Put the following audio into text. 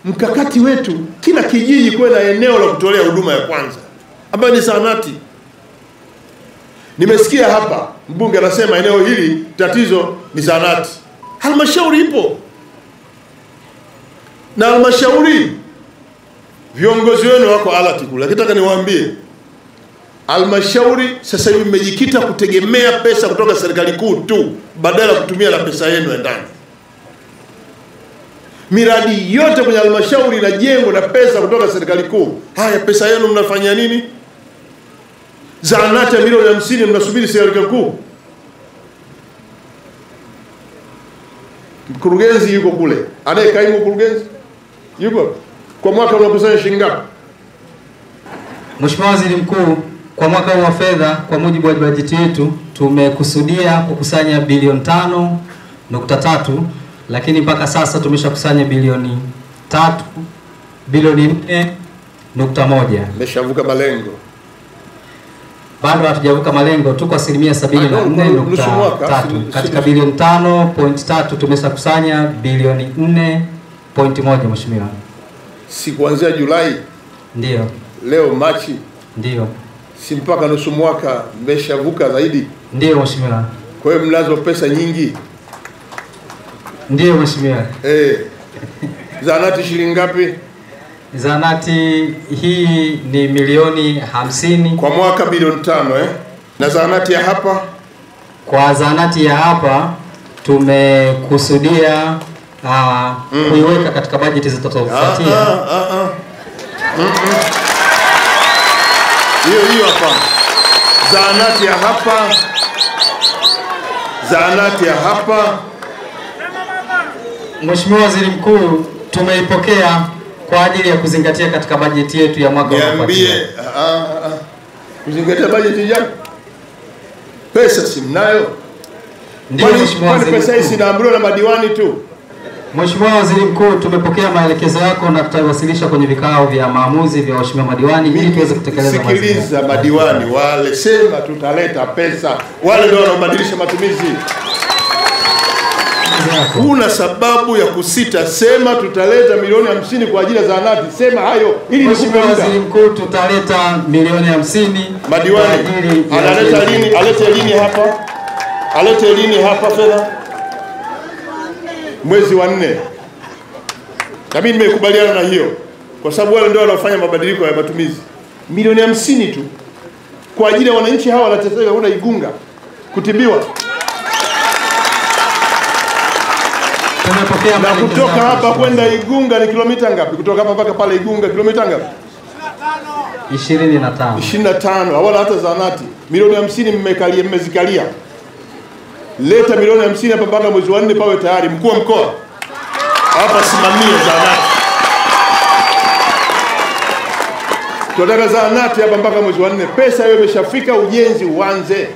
mkakati wetu kila kijiji kuwe na eneo la kutolea huduma ya kwanza ambayo ni zahanati. Nimesikia hapa mbunge anasema eneo hili tatizo ni zahanati. Halmashauri ipo. Na halmashauri viongozi wenu wako alati kule. Nataka niwaambie halmashauri sasa hivi mmejikita kutegemea pesa kutoka serikali kuu tu badala ya kutumia na pesa yenu ndani. Miradi yote kwenye halmashauri inajengwa na pesa kutoka serikali kuu. Haya, pesa yenu mnafanya nini? Zahanati ya milioni 50 mnasubiri serikali kuu. Mkurugenzi yuko kule. Anayekaimu mkurugenzi yuko. Kwa mwaka mnakusanya shilingi ngapi? Mheshimiwa Waziri Mkuu, kwa mwaka huu wa fedha kwa mujibu wa bajeti yetu tumekusudia kukusanya bilioni 5.3, lakini mpaka sasa tumeshakusanya bilioni 4.1. Mmeshavuka malengo. Bado hatujavuka malengo, tuko asilimia 74.3. Katika bilioni 5.3 tumeshakusanya bilioni 4.1 Mheshimiwa. Si kuanzia Julai? Ndio. Leo Machi? Ndio. Si mpaka nusu mwaka mmeshavuka zaidi? Ndio Mheshimiwa. Kwa hiyo mnazo pesa nyingi? Ndio Mheshimiwa. Zahanati shilingi ngapi? Zahanati hii ni milioni 50 kwa mwaka, bilioni 5 Na zahanati ya hapa? Kwa zahanati ya hapa tumekusudia kuiweka katika bajeti zitakazofuatia. Hiyo hapa. Zahanati ya hapa. Zahanati ya hapa. Mheshimiwa Waziri Mkuu, tumeipokea kwa ajili ya kuzingatia katika bajeti yetu ya mwaka unaofuatia. Niambie, kuzingatia bajeti gani? Pesa si mnayo? Ndio Mheshimiwa Waziri Mkuu. Pesa hizi zinaamriwa na madiwani tu. Mheshimiwa Waziri Mkuu, tumepokea maelekezo yako na tutawasilisha kwenye vikao vya maamuzi vya waheshimiwa madiwani ili tuweze kutekeleza. Sikiliza madiwani wale, sema tutaleta pesa. Wale ndio wanaobadilisha matumizi. Kuna sababu ya kusita, sema tutaleta milioni 50 kwa ajili ya zahanati. Sema hayo ili Mheshimiwa Waziri Mkuu, tutaleta milioni 50. Madiwani analeta lini? Alete lini hapa? Alete lini hapa fedha? Mwezi wa 4. Na mimi nimekubaliana na hiyo kwa sababu wale ndio wanaofanya mabadiliko ya matumizi. Milioni 50 tu kwa ajili ya wananchi hawa wanateseka una Igunga kutibiwa. Na kutoka hapa kwenda Igunga ni kilomita ngapi? Kutoka hapa mpaka pale Igunga kilomita ngapi? 25. 25. Hawana hata zahanati. Milioni 50 mmezikalia. Leta milioni 50 hapa mpaka mwezi wa 4 pawe tayari. Mkuu wa mkoa hapa simamie zahanati. Tunataka zahanati hapa mpaka mwezi wa 4. Pesa hiyo imeshafika, ujenzi uanze.